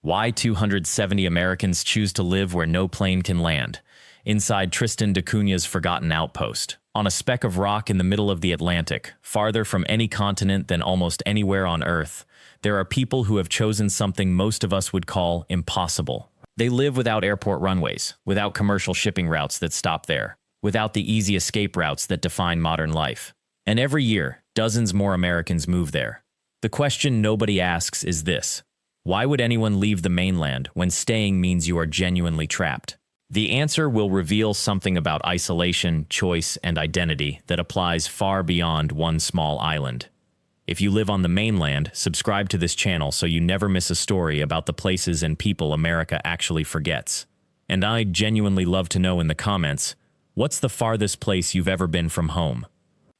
Why 270 Americans choose to live where no plane can land, inside Tristan da Cunha's forgotten outpost. On a speck of rock in the middle of the Atlantic, farther from any continent than almost anywhere on Earth, there are people who have chosen something most of us would call impossible. They live without airport runways, without commercial shipping routes that stop there, without the easy escape routes that define modern life. And every year, dozens more Americans move there. The question nobody asks is this: why would anyone leave the mainland when staying means you are genuinely trapped? The answer will reveal something about isolation, choice, and identity that applies far beyond one small island. If you live on the mainland, subscribe to this channel so you never miss a story about the places and people America actually forgets. And I'd genuinely love to know in the comments, what's the farthest place you've ever been from home?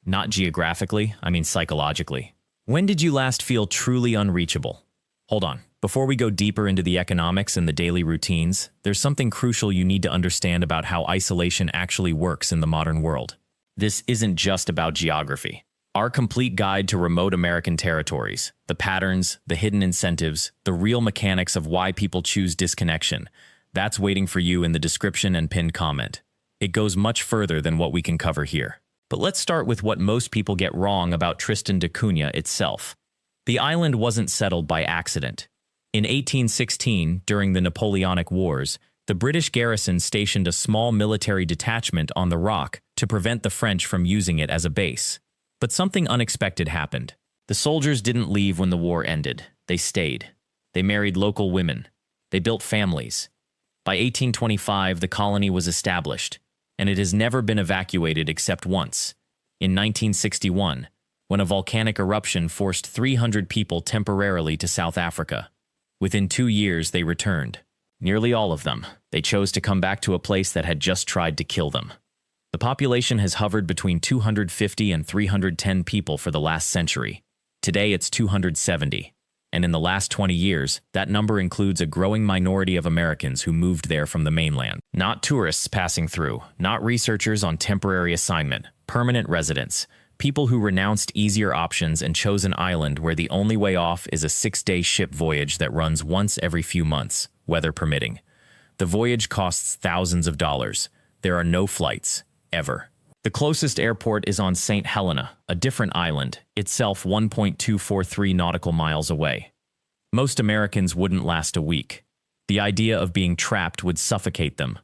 Not geographically, I mean psychologically. When did you last feel truly unreachable? Hold on. Before we go deeper into the economics and the daily routines, there's something crucial you need to understand about how isolation actually works in the modern world. This isn't just about geography. Our complete guide to remote American territories, the patterns, the hidden incentives, the real mechanics of why people choose disconnection, that's waiting for you in the description and pinned comment. It goes much further than what we can cover here. But let's start with what most people get wrong about Tristan da Cunha itself. The island wasn't settled by accident. In 1816, during the Napoleonic Wars, the British garrison stationed a small military detachment on the rock to prevent the French from using it as a base. But something unexpected happened. The soldiers didn't leave when the war ended. They stayed. They married local women. They built families. By 1825, the colony was established, and it has never been evacuated except once, in 1961, when a volcanic eruption forced 300 people temporarily to South Africa. Within 2 years, they returned. Nearly all of them. They chose to come back to a place that had just tried to kill them. The population has hovered between 250 and 310 people for the last century. Today, it's 270. And in the last 20 years, that number includes a growing minority of Americans who moved there from the mainland. Not tourists passing through, not researchers on temporary assignment, permanent residents, people who renounced easier options and chose an island where the only way off is a 6-day ship voyage that runs once every few months, weather permitting. The voyage costs thousands of dollars. There are no flights, ever. The closest airport is on St. Helena, a different island, itself 1.243 nautical miles away. Most Americans wouldn't last a week. The idea of being trapped would suffocate them.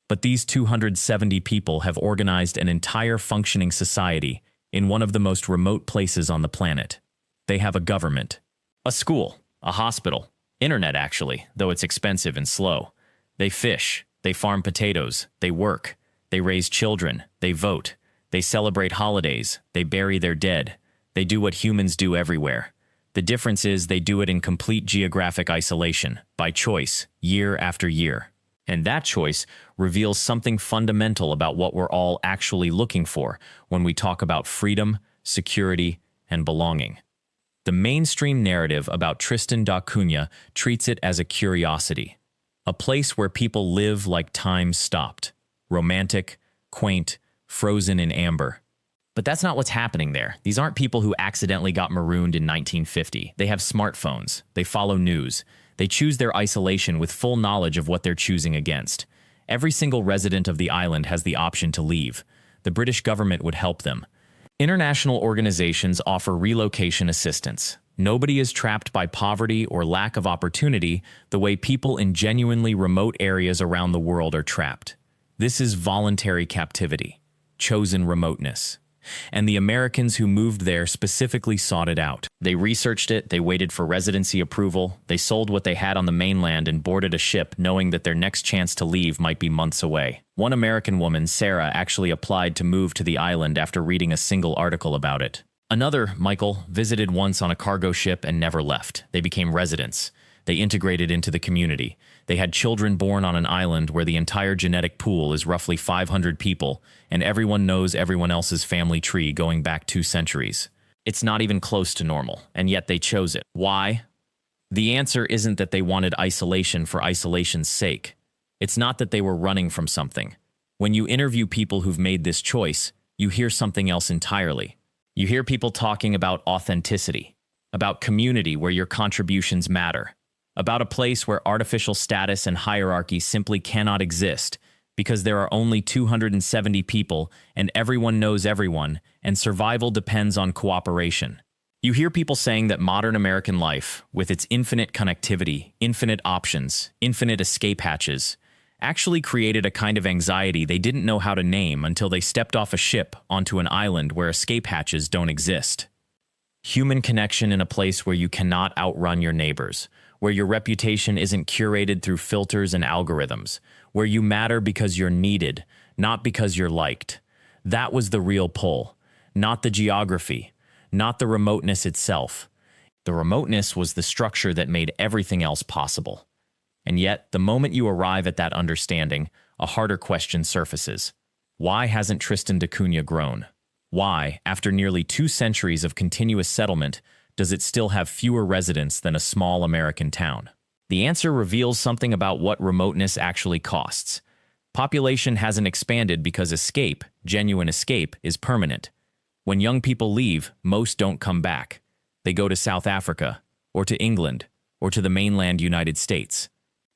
But these 270 people have organized an entire functioning society in one of the most remote places on the planet. They have a government, a school, a hospital, internet actually, though it's expensive and slow. They fish, they farm potatoes, they work, they raise children, they vote, they celebrate holidays, they bury their dead. They do what humans do everywhere. The difference is they do it in complete geographic isolation, by choice, year after year. And that choice reveals something fundamental about what we're all actually looking for when we talk about freedom, security, and belonging. The mainstream narrative about Tristan da Cunha treats it as a curiosity, a place where people live like time stopped, romantic, quaint, frozen in amber. But that's not what's happening there. These aren't people who accidentally got marooned in 1950. They have smartphones. They follow news. They choose their isolation with full knowledge of what they're choosing against. Every single resident of the island has the option to leave. The British government would help them. International organizations offer relocation assistance. Nobody is trapped by poverty or lack of opportunity the way people in genuinely remote areas around the world are trapped. This is voluntary captivity, chosen remoteness. And the Americans who moved there specifically sought it out. They researched it, they waited for residency approval, they sold what they had on the mainland and boarded a ship knowing that their next chance to leave might be months away. One American woman, Sarah, actually applied to move to the island after reading a single article about it. Another, Michael, visited once on a cargo ship and never left. They became residents. They integrated into the community. They had children born on an island where the entire genetic pool is roughly 500 people, and everyone knows everyone else's family tree going back 2 centuries. It's not even close to normal, and yet they chose it. Why? The answer isn't that they wanted isolation for isolation's sake. It's not that they were running from something. When you interview people who've made this choice, you hear something else entirely. You hear people talking about authenticity, about community where your contributions matter, about a place where artificial status and hierarchy simply cannot exist because there are only 270 people and everyone knows everyone, and survival depends on cooperation. You hear people saying that modern American life, with its infinite connectivity, infinite options, infinite escape hatches, actually created a kind of anxiety they didn't know how to name until they stepped off a ship onto an island where escape hatches don't exist. Human connection in a place where you cannot outrun your neighbors, where your reputation isn't curated through filters and algorithms, where you matter because you're needed, not because you're liked. That was the real pull, not the geography, not the remoteness itself. The remoteness was the structure that made everything else possible. And yet, the moment you arrive at that understanding, a harder question surfaces. Why hasn't Tristan da Cunha grown? Why, after nearly 2 centuries of continuous settlement, does it still have fewer residents than a small American town? The answer reveals something about what remoteness actually costs. Population hasn't expanded because escape, genuine escape, is permanent. When young people leave, most don't come back. They go to South Africa, or to England, or to the mainland United States.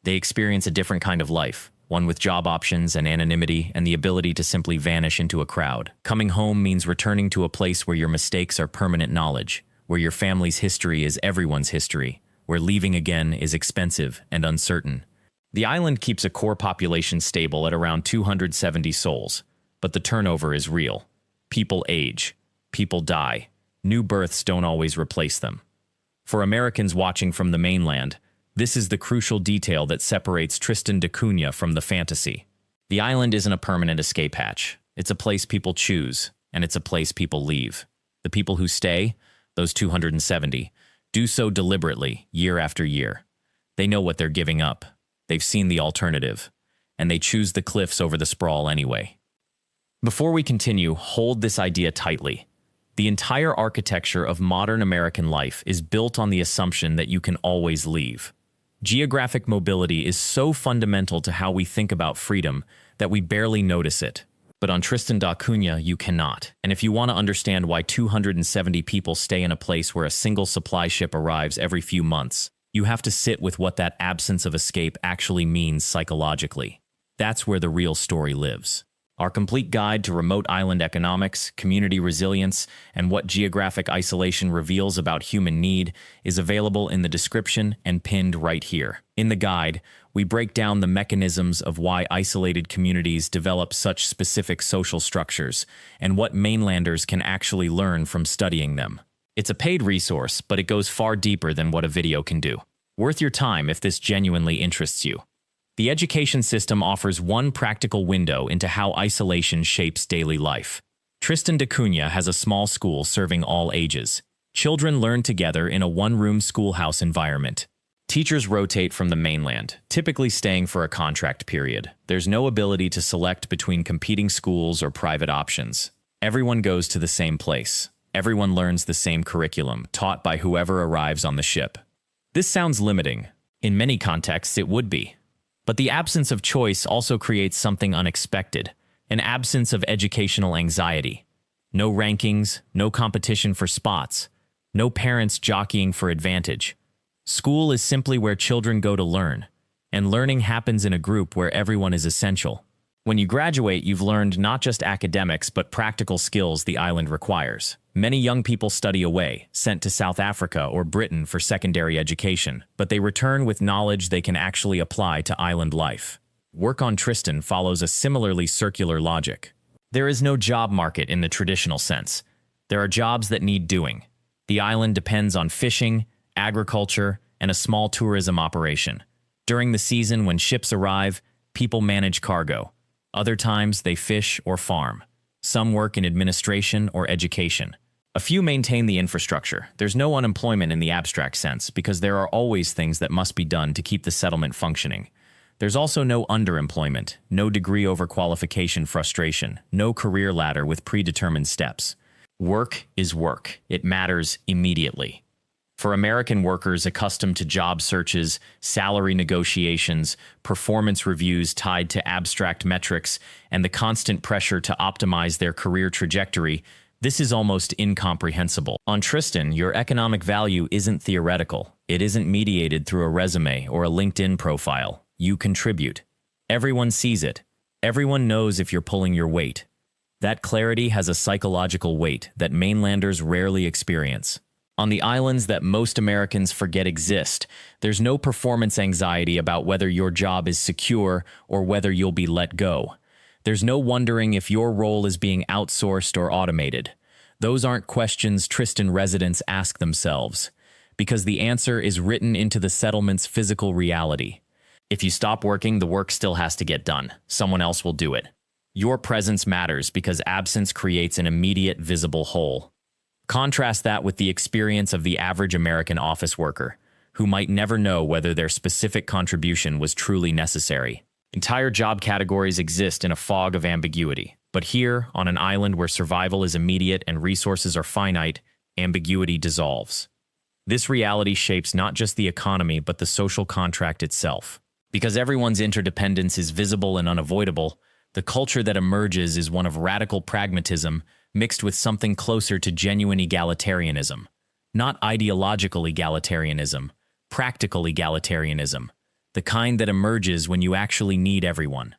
They experience a different kind of life, one with job options and anonymity and the ability to simply vanish into a crowd. Coming home means returning to a place where your mistakes are permanent knowledge, where your family's history is everyone's history, where leaving again is expensive and uncertain. The island keeps a core population stable at around 270 souls, but the turnover is real. People age. People die. New births don't always replace them. For Americans watching from the mainland, this is the crucial detail that separates Tristan da Cunha from the fantasy. The island isn't a permanent escape hatch. It's a place people choose, and it's a place people leave. The people who stay, those 270, do so deliberately, year after year. They know what they're giving up. They've seen the alternative, and they choose the cliffs over the sprawl anyway. Before we continue, hold this idea tightly. The entire architecture of modern American life is built on the assumption that you can always leave. Geographic mobility is so fundamental to how we think about freedom that we barely notice it. But on Tristan da Cunha, you cannot. And if you want to understand why 270 people stay in a place where a single supply ship arrives every few months, you have to sit with what that absence of escape actually means psychologically. That's where the real story lives. Our complete guide to remote island economics, community resilience, and what geographic isolation reveals about human need is available in the description and pinned right here. In the guide, we break down the mechanisms of why isolated communities develop such specific social structures and what mainlanders can actually learn from studying them. It's a paid resource, but it goes far deeper than what a video can do. Worth your time if this genuinely interests you. The education system offers one practical window into how isolation shapes daily life. Tristan da Cunha has a small school serving all ages. Children learn together in a one-room schoolhouse environment. Teachers rotate from the mainland, typically staying for a contract period. There's no ability to select between competing schools or private options. Everyone goes to the same place. Everyone learns the same curriculum, taught by whoever arrives on the ship. This sounds limiting. In many contexts, it would be. But the absence of choice also creates something unexpected, an absence of educational anxiety. No rankings, no competition for spots, no parents jockeying for advantage. School is simply where children go to learn, and learning happens in a group where everyone is essential. When you graduate, you've learned not just academics but practical skills the island requires. Many young people study away, sent to South Africa or Britain for secondary education, but they return with knowledge they can actually apply to island life. Work on Tristan follows a similarly circular logic. There is no job market in the traditional sense. There are jobs that need doing. The island depends on fishing, agriculture, and a small tourism operation. During the season when ships arrive, people manage cargo. Other times they fish or farm. Some work in administration or education. A few maintain the infrastructure. There's no unemployment in the abstract sense because there are always things that must be done to keep the settlement functioning. There's also no underemployment, no degree overqualification frustration, no career ladder with predetermined steps. Work is work. It matters immediately. For American workers accustomed to job searches, salary negotiations, performance reviews tied to abstract metrics, and the constant pressure to optimize their career trajectory, This is almost incomprehensible. On Tristan, your economic value isn't theoretical. It isn't mediated through a resume or a LinkedIn profile. You contribute. Everyone sees it. Everyone knows if you're pulling your weight. That clarity has a psychological weight that mainlanders rarely experience. On the islands that most Americans forget exist, there's no performance anxiety about whether your job is secure or whether you'll be let go. There's no wondering if your role is being outsourced or automated. Those aren't questions Tristan residents ask themselves, because the answer is written into the settlement's physical reality. If you stop working, the work still has to get done. Someone else will do it. Your presence matters because absence creates an immediate, visible hole. Contrast that with the experience of the average American office worker, who might never know whether their specific contribution was truly necessary. Entire job categories exist in a fog of ambiguity. But here, on an island where survival is immediate and resources are finite, ambiguity dissolves. This reality shapes not just the economy but the social contract itself. Because everyone's interdependence is visible and unavoidable, the culture that emerges is one of radical pragmatism mixed with something closer to genuine egalitarianism. Not ideological egalitarianism, practical egalitarianism, the kind that emerges when you actually need everyone.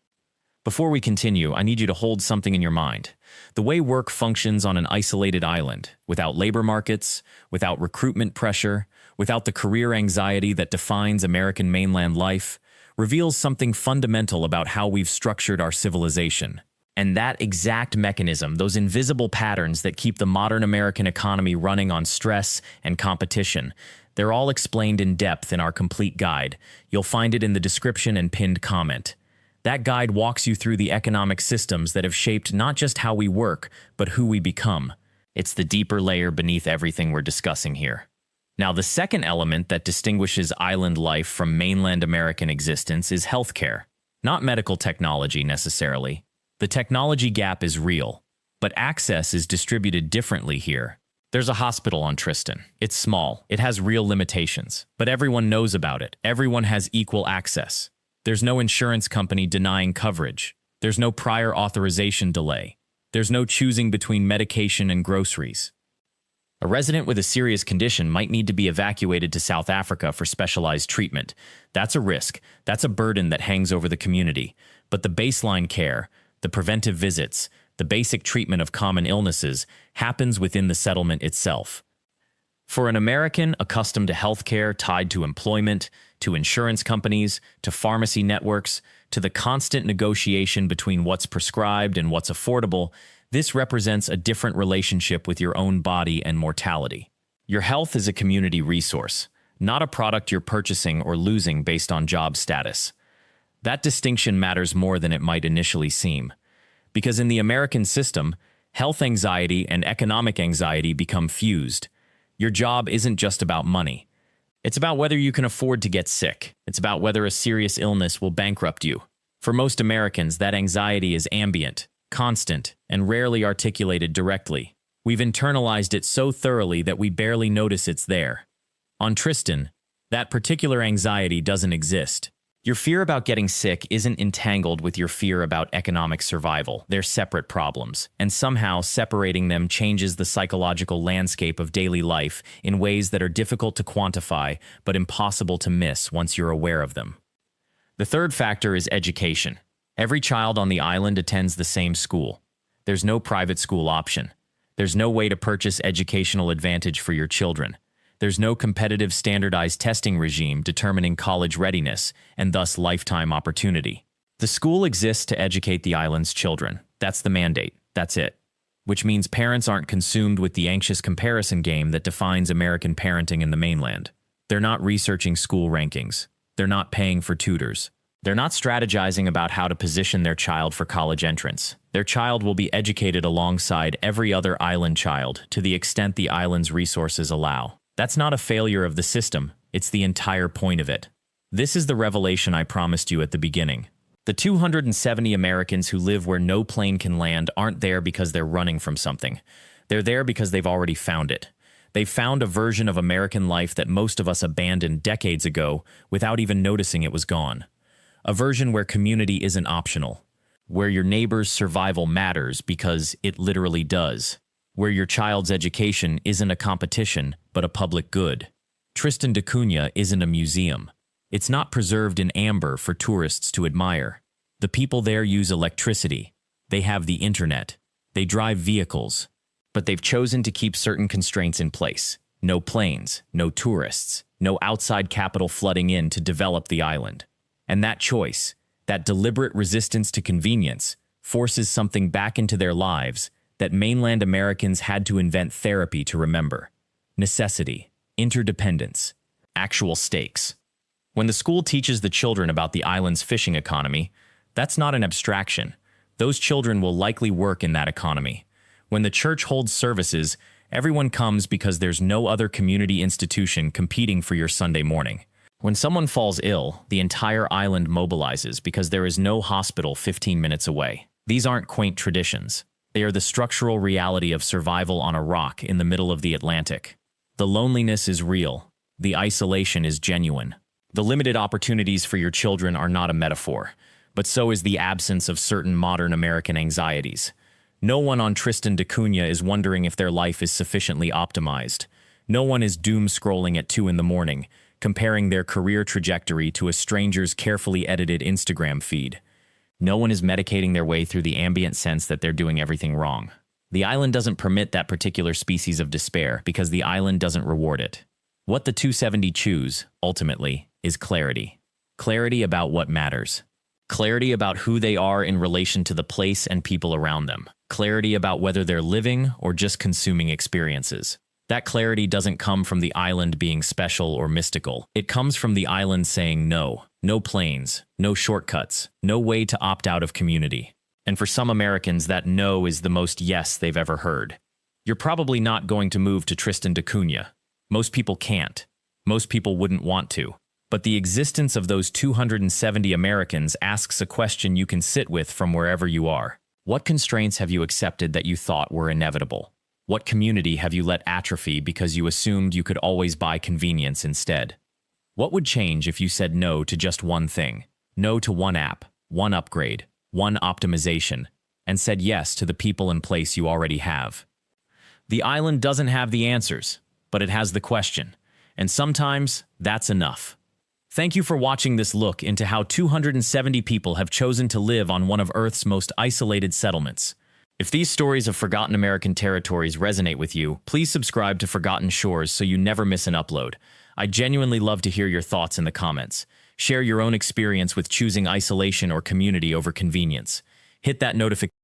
Before we continue, I need you to hold something in your mind. The way work functions on an isolated island, without labor markets, without recruitment pressure, without the career anxiety that defines American mainland life, reveals something fundamental about how we've structured our civilization. And that exact mechanism, those invisible patterns that keep the modern American economy running on stress and competition, they're all explained in depth in our complete guide. You'll find it in the description and pinned comment. That guide walks you through the economic systems that have shaped not just how we work, but who we become. It's the deeper layer beneath everything we're discussing here. Now, the second element that distinguishes island life from mainland American existence is healthcare. Not medical technology necessarily. The technology gap is real, but access is distributed differently here. There's a hospital on Tristan. It's small. It has real limitations, but everyone knows about it. Everyone has equal access. There's no insurance company denying coverage. There's no prior authorization delay. There's no choosing between medication and groceries. A resident with a serious condition might need to be evacuated to South Africa for specialized treatment. That's a risk. That's a burden that hangs over the community. But the baseline care, the preventive visits, the basic treatment of common illnesses happens within the settlement itself. For an American accustomed to healthcare tied to employment, to insurance companies, to pharmacy networks, to the constant negotiation between what's prescribed and what's affordable, this represents a different relationship with your own body and mortality. Your health is a community resource, not a product you're purchasing or losing based on job status. That distinction matters more than it might initially seem. Because in the American system, health anxiety and economic anxiety become fused. Your job isn't just about money. It's about whether you can afford to get sick. It's about whether a serious illness will bankrupt you. For most Americans, that anxiety is ambient, constant, and rarely articulated directly. We've internalized it so thoroughly that we barely notice it's there. On Tristan, that particular anxiety doesn't exist. Your fear about getting sick isn't entangled with your fear about economic survival. They're separate problems, and somehow separating them changes the psychological landscape of daily life in ways that are difficult to quantify but impossible to miss once you're aware of them. The third factor is education. Every child on the island attends the same school. There's no private school option. There's no way to purchase educational advantage for your children. There's no competitive standardized testing regime determining college readiness and thus lifetime opportunity. The school exists to educate the island's children. That's the mandate. That's it. Which means parents aren't consumed with the anxious comparison game that defines American parenting in the mainland. They're not researching school rankings. They're not paying for tutors. They're not strategizing about how to position their child for college entrance. Their child will be educated alongside every other island child to the extent the island's resources allow. That's not a failure of the system, it's the entire point of it. This is the revelation I promised you at the beginning. The 270 Americans who live where no plane can land aren't there because they're running from something. They're there because they've already found it. They've found a version of American life that most of us abandoned decades ago without even noticing it was gone. A version where community isn't optional, where your neighbor's survival matters because it literally does. where your child's education isn't a competition, but a public good. Tristan da Cunha isn't a museum. It's not preserved in amber for tourists to admire. The people there use electricity. They have the internet. They drive vehicles. But they've chosen to keep certain constraints in place. No planes, no tourists, no outside capital flooding in to develop the island. And that choice, that deliberate resistance to convenience, forces something back into their lives that mainland Americans had to invent therapy to remember. Necessity, interdependence, actual stakes. When the school teaches the children about the island's fishing economy, that's not an abstraction. Those children will likely work in that economy. When the church holds services, everyone comes because there's no other community institution competing for your Sunday morning. When someone falls ill, the entire island mobilizes because there is no hospital 15 minutes away. These aren't quaint traditions. They are the structural reality of survival on a rock in the middle of the Atlantic. The loneliness is real. The isolation is genuine. The limited opportunities for your children are not a metaphor, but so is the absence of certain modern American anxieties. No one on Tristan da Cunha is wondering if their life is sufficiently optimized. No one is doom-scrolling at 2 in the morning, comparing their career trajectory to a stranger's carefully edited Instagram feed. No one is medicating their way through the ambient sense that they're doing everything wrong. The island doesn't permit that particular species of despair because the island doesn't reward it. What the 270 choose, ultimately, is clarity. Clarity about what matters. Clarity about who they are in relation to the place and people around them. Clarity about whether they're living or just consuming experiences. That clarity doesn't come from the island being special or mystical. It comes from the island saying no. No planes, no shortcuts, no way to opt out of community. And for some Americans, that no is the most yes they've ever heard. You're probably not going to move to Tristan da Cunha. Most people can't. Most people wouldn't want to. But the existence of those 270 Americans asks a question you can sit with from wherever you are. What constraints have you accepted that you thought were inevitable? What community have you let atrophy because you assumed you could always buy convenience instead? What would change if you said no to just one thing? No to one app, one upgrade, one optimization, and said yes to the people and place you already have? The island doesn't have the answers, but it has the question. And sometimes, that's enough. Thank you for watching this look into how 270 people have chosen to live on one of Earth's most isolated settlements. If these stories of forgotten American territories resonate with you, please subscribe to Forgotten Shores so you never miss an upload. I genuinely love to hear your thoughts in the comments. Share your own experience with choosing isolation or community over convenience. Hit that notification